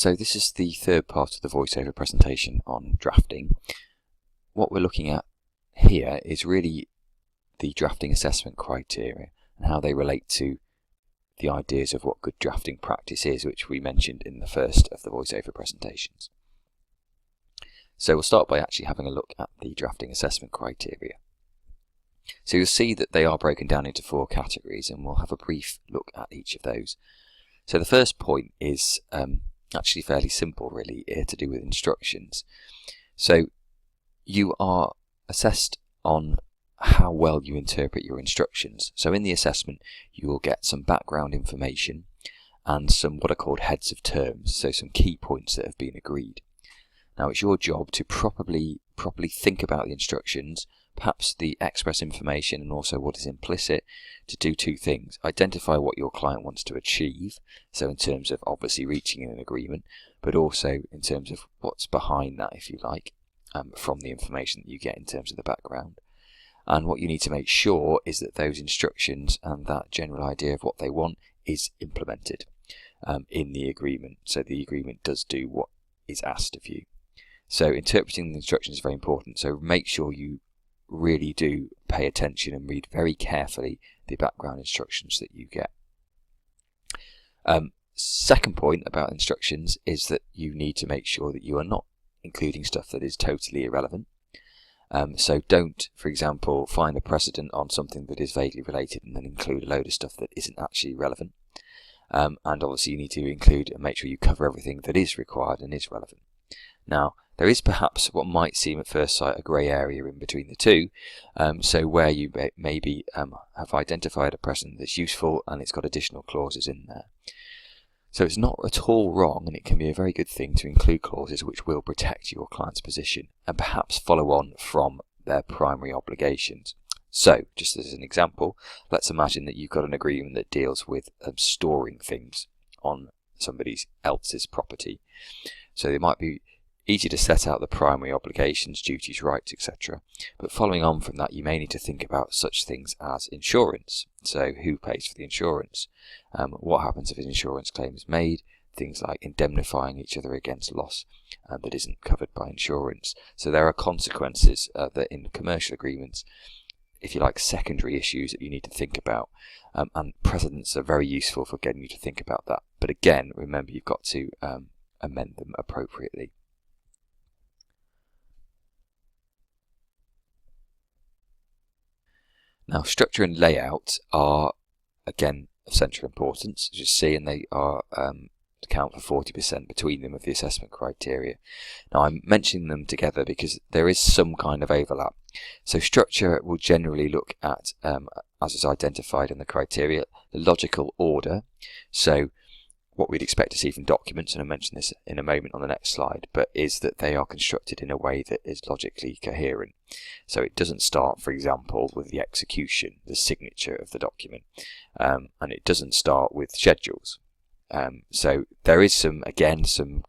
So this is the third part of the voiceover presentation on drafting. What we're looking at here is really the drafting assessment criteria and how they relate to the ideas of what good drafting practice is, which we mentioned in the first of the voiceover presentations. So we'll start by actually having a look at the drafting assessment criteria. So you'll see that they are broken down into 4 categories, and we'll have a brief look at each of those. So the first point is actually fairly simple, really, to do with instructions. So you are assessed on how well you interpret your instructions. So in the assessment you will get some background information and some what are called heads of terms, so some key points that have been agreed. Now it's your job to properly think about the instructions, perhaps the express information and also what is implicit, to do 2 things. Identify what your client wants to achieve, so in terms of obviously reaching an agreement, but also in terms of what's behind that, if you like, from the information that you get in terms of the background. And what you need to make sure is that those instructions and that general idea of what they want is implemented in the agreement, so the agreement does do what is asked of you. So interpreting the instructions is very important, so make sure you really do pay attention and read very carefully the background instructions that you get. Second point about instructions is that you need to make sure that you are not including stuff that is totally irrelevant. So don't, for example, find a precedent on something that is vaguely related and then include a load of stuff that isn't actually relevant. And obviously you need to include and make sure you cover everything that is required and is relevant. Now, there is perhaps what might seem at first sight a grey area in between the two, so where you maybe have identified a precedent that's useful and it's got additional clauses in there. So it's not at all wrong, and it can be a very good thing to include clauses which will protect your client's position and perhaps follow on from their primary obligations. So, just as an example, let's imagine that you've got an agreement that deals with storing things on somebody else's property. So it might be easy to set out the primary obligations, duties, rights, etc. But following on from that, you may need to think about such things as insurance. So who pays for the insurance? What happens if an insurance claim is made? Things like indemnifying each other against loss that isn't covered by insurance. So there are consequences that in commercial agreements, if you like, secondary issues that you need to think about. And precedents are very useful for getting you to think about that. But again, remember, you've got to amend them appropriately. Now, structure and layout are, again, of central importance, as you see, and they are account for 40% between them of the assessment criteria. Now, I'm mentioning them together because there is some kind of overlap. So structure will generally look at, as is identified in the criteria, the logical order. So what we'd expect to see from documents, and I'll mention this in a moment on the next slide, but is that they are constructed in a way that is logically coherent. So it doesn't start, for example, with the execution, the signature of the document, and it doesn't start with schedules. So there is some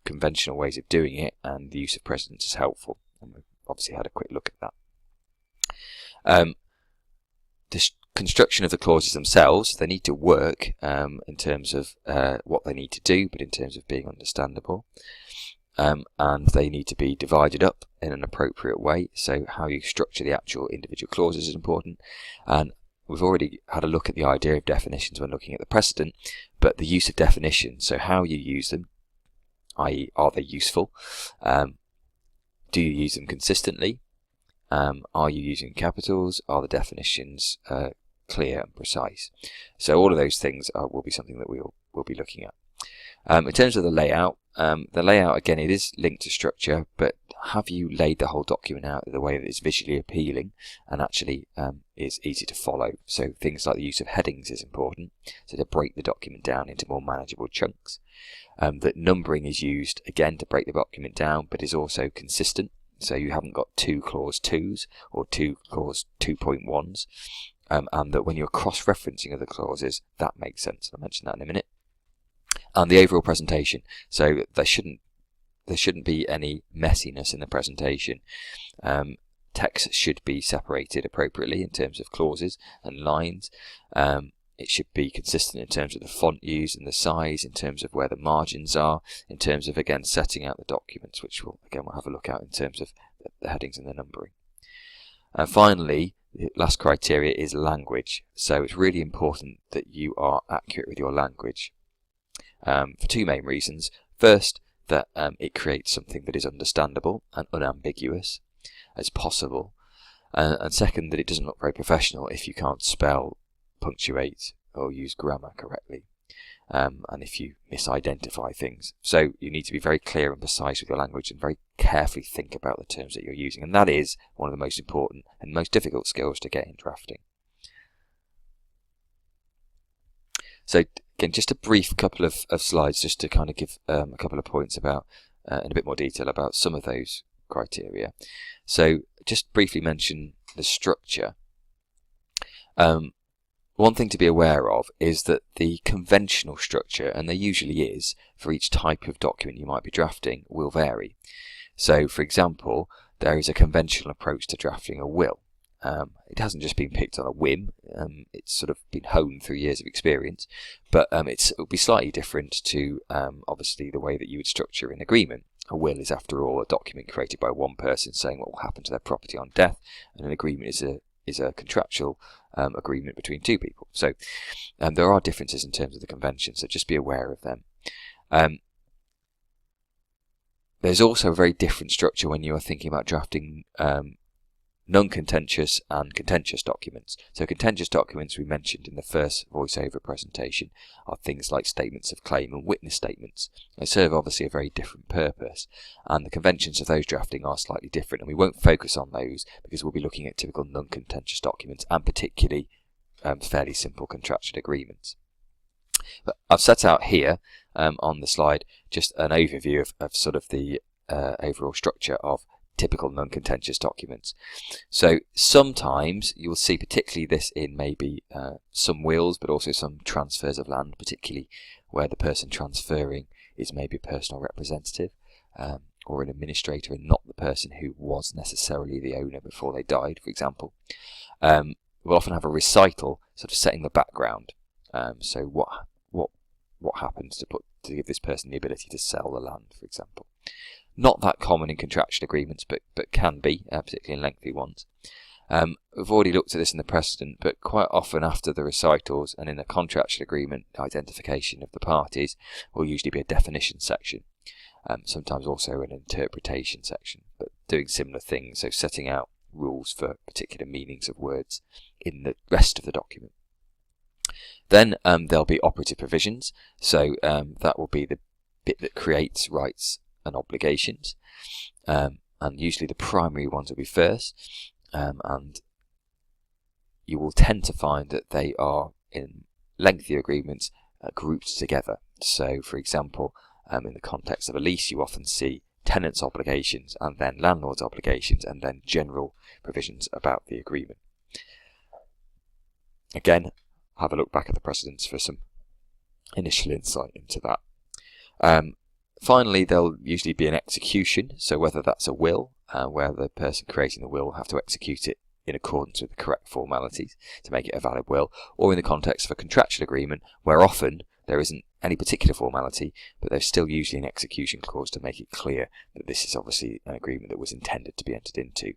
conventional ways of doing it, and the use of precedents is helpful, and we've obviously had a quick look at that. The construction of the clauses themselves, they need to work in terms of what they need to do, but in terms of being understandable. And they need to be divided up in an appropriate way, so how you structure the actual individual clauses is important. And we've already had a look at the idea of definitions when looking at the precedent, but the use of definitions, so how you use them, i.e. are they useful, do you use them consistently, are you using capitals, are the definitions clear and precise. So all of those things will be something that we'll be looking at. In terms of the layout again, it is linked to structure, but have you laid the whole document out in a way that is visually appealing and actually is easy to follow? So things like the use of headings is important, so to break the document down into more manageable chunks. That numbering is used again to break the document down, but is also consistent, so you haven't got 2 clause 2s or 2 clause 2.1s. And that when you're cross-referencing other clauses, that makes sense. I'll mention that in a minute. And the overall presentation, so there shouldn't be any messiness in the presentation. Text should be separated appropriately in terms of clauses and lines. It should be consistent in terms of the font used and the size, in terms of where the margins are, in terms of, again, setting out the documents, which we'll have a look at in terms of the headings and the numbering. And finally, the last criteria is language. So it's really important that you are accurate with your language for two main reasons. First, that it creates something that is understandable and unambiguous as possible. And second, that it doesn't look very professional if you can't spell, punctuate or use grammar correctly, and if you misidentify things. So you need to be very clear and precise with your language and very carefully think about the terms that you're using, and that is one of the most important and most difficult skills to get in drafting. So again, just a brief couple of slides just to kind of give a couple of points about in a bit more detail about some of those criteria. So just briefly mention the structure. One thing to be aware of is that the conventional structure, and there usually is for each type of document you might be drafting, will vary. So, for example, there is a conventional approach to drafting a will. It hasn't just been picked on a whim, it's sort of been honed through years of experience, but it will be slightly different to obviously the way that you would structure an agreement. A will is, after all, a document created by one person saying what will happen to their property on death, and an agreement is a contractual agreement between two people. So there are differences in terms of the convention, so just be aware of them. There's also a very different structure when you are thinking about drafting non-contentious and contentious documents. So contentious documents, we mentioned in the first voiceover presentation, are things like statements of claim and witness statements. They serve obviously a very different purpose, and the conventions of those drafting are slightly different, and we won't focus on those because we'll be looking at typical non-contentious documents and particularly fairly simple contractual agreements. But I've set out here on the slide just an overview of sort of the overall structure of typical non-contentious documents. So sometimes you will see particularly this in maybe some wills, but also some transfers of land, particularly where the person transferring is maybe a personal representative or an administrator and not the person who was necessarily the owner before they died, for example. We'll often have a recital sort of setting the background. So what happens to give this person the ability to sell the land, for example. Not that common in contractual agreements, but can be, particularly in lengthy ones. We've already looked at this in the precedent, but quite often after the recitals and in a contractual agreement, identification of the parties will usually be a definition section, sometimes also an interpretation section, but doing similar things, so setting out rules for particular meanings of words in the rest of the document. Then there'll be operative provisions, so that will be the bit that creates rights and obligations, and usually the primary ones will be first, and you will tend to find that they are in lengthy agreements grouped together. So for example, in the context of a lease you often see tenants' obligations and then landlord's obligations and then general provisions about the agreement. Again, have a look back at the precedents for some initial insight into that. Finally, there'll usually be an execution, so whether that's a will, where the person creating the will will have to execute it in accordance with the correct formalities to make it a valid will, or in the context of a contractual agreement, where often there isn't any particular formality, but there's still usually an execution clause to make it clear that this is obviously an agreement that was intended to be entered into.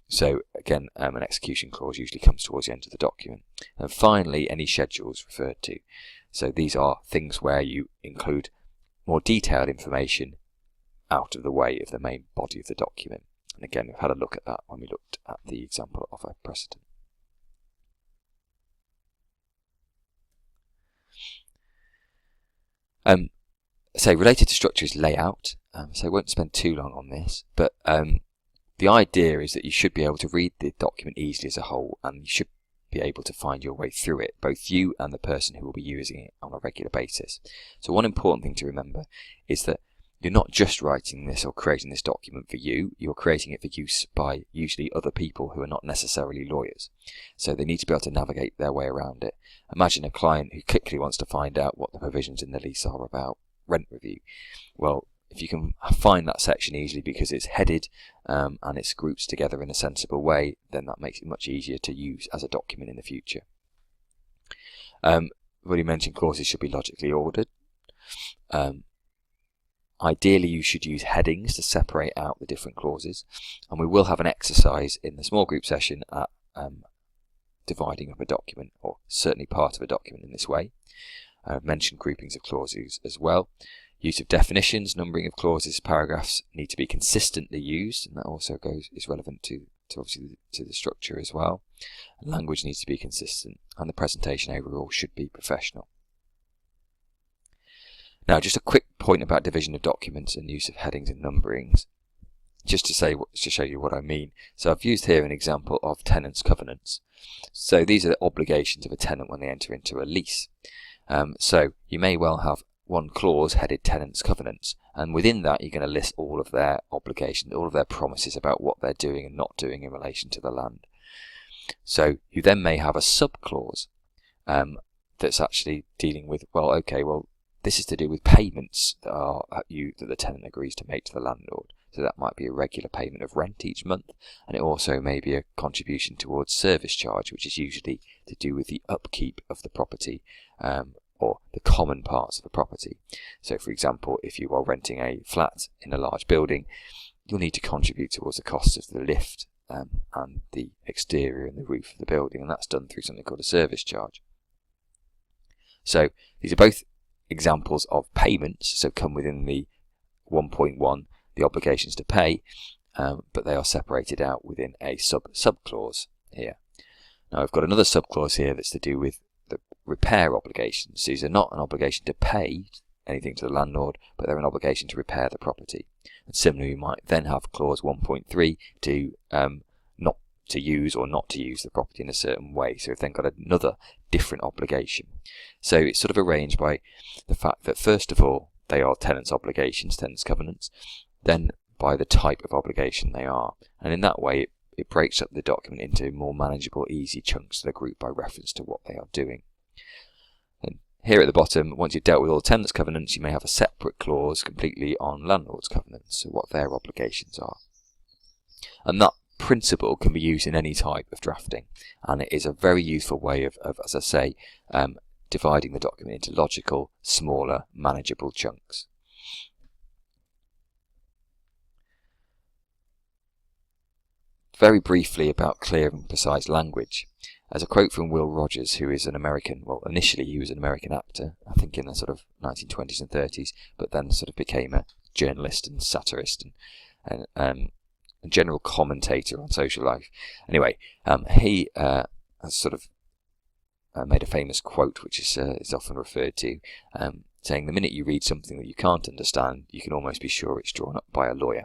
So again, an execution clause usually comes towards the end of the document. And finally, any schedules referred to. So these are things where you include more detailed information out of the way of the main body of the document. And again, we've had a look at that when we looked at the example of a precedent. So related to structure is layout. So I won't spend too long on this, but the idea is that you should be able to read the document easily as a whole, and you should be able to find your way through it, both you and the person who will be using it on a regular basis. So one important thing to remember is that you're not just writing this or creating this document for you, you're creating it for use by usually other people who are not necessarily lawyers. So they need to be able to navigate their way around it. Imagine a client who quickly wants to find out what the provisions in the lease are about rent review. Well, if you can find that section easily because it's headed and it's grouped together in a sensible way, then that makes it much easier to use as a document in the future. I've already mentioned clauses should be logically ordered. Ideally, you should use headings to separate out the different clauses, and we will have an exercise in the small group session at dividing up a document, or certainly part of a document, in this way. I've mentioned groupings of clauses as well. Use of definitions, numbering of clauses, paragraphs need to be consistently used, and that also is relevant to obviously to the structure as well. And language needs to be consistent, and the presentation overall should be professional. Now, just a quick point about division of documents and use of headings and numberings, just to show you what I mean. So I've used here an example of tenants' covenants. So these are the obligations of a tenant when they enter into a lease. So you may well have one clause headed tenants' covenants, and within that you're going to list all of their obligations, all of their promises about what they're doing and not doing in relation to the land. So you then may have a sub-clause that's actually dealing with, this is to do with payments that the tenant agrees to make to the landlord. So that might be a regular payment of rent each month, and it also may be a contribution towards service charge, which is usually to do with the upkeep of the property or the common parts of the property. So for example, if you are renting a flat in a large building, you'll need to contribute towards the cost of the lift and the exterior and the roof of the building, and that's done through something called a service charge. So these are both examples of payments, so come within the 1.1, the obligations to pay, but they are separated out within a sub-clause here. Now I've got another sub-clause here that's to do with the repair obligations. These are not an obligation to pay anything to the landlord, but they're an obligation to repair the property. And similarly, you might then have clause 1.3 to not to use or not to use the property in a certain way. So we've then got another different obligation. So it's sort of arranged by the fact that first of all they are tenants' obligations, tenants' covenants, then by the type of obligation they are, and in that way it breaks up the document into more manageable, easy chunks that are grouped by reference to what they are doing. And here at the bottom, once you've dealt with all tenants' covenants, you may have a separate clause completely on landlord's covenants, so what their obligations are. And that principle can be used in any type of drafting, and it is a very useful way of as I say, dividing the document into logical, smaller, manageable chunks. Very briefly about clear and precise language. As a quote from Will Rogers, who is an American, well, initially he was an American actor, I think in the sort of 1920s and 30s, but then sort of became a journalist and satirist and a general commentator on social life. Anyway, he has sort of made a famous quote, which is often referred to, saying, "The minute you read something that you can't understand, you can almost be sure it's drawn up by a lawyer."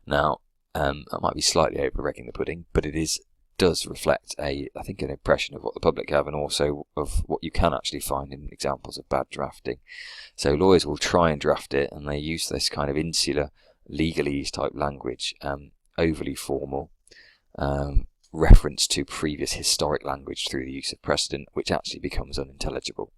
Now, that might be slightly over-egging the pudding, but it does reflect I think an impression of what the public have, and also of what you can actually find in examples of bad drafting. So lawyers will try and draft it, and they use this kind of insular legalese type language, overly formal, reference to previous historic language through the use of precedent, which actually becomes unintelligible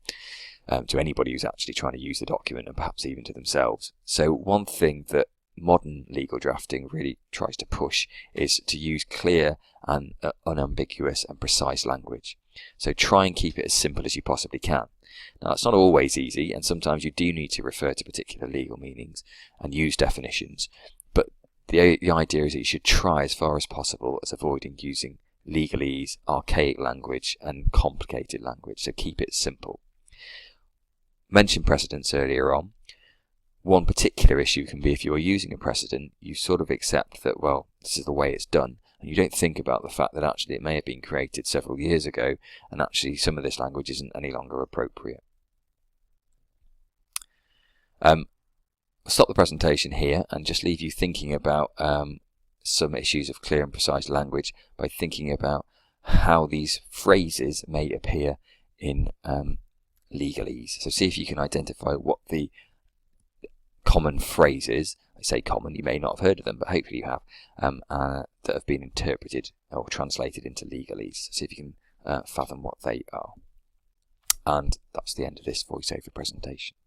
to anybody who's actually trying to use the document, and perhaps even to themselves. So one thing that modern legal drafting really tries to push is to use clear and unambiguous and precise language. So try and keep it as simple as you possibly can. Now, it's not always easy, and sometimes you do need to refer to particular legal meanings and use definitions, but the idea is that you should try as far as possible as avoiding using legalese, archaic language and complicated language, so keep it simple. Mentioned precedents earlier on. One particular issue can be if you're using a precedent, you sort of accept that, well, this is the way it's done, and you don't think about the fact that actually it may have been created several years ago, and actually some of this language isn't any longer appropriate. I'll stop the presentation here and just leave you thinking about some issues of clear and precise language by thinking about how these phrases may appear in legalese. So see if you can identify what the common phrases, I say common, you may not have heard of them, but hopefully you have, that have been interpreted or translated into legalese. See if you can fathom what they are. And that's the end of this voiceover presentation.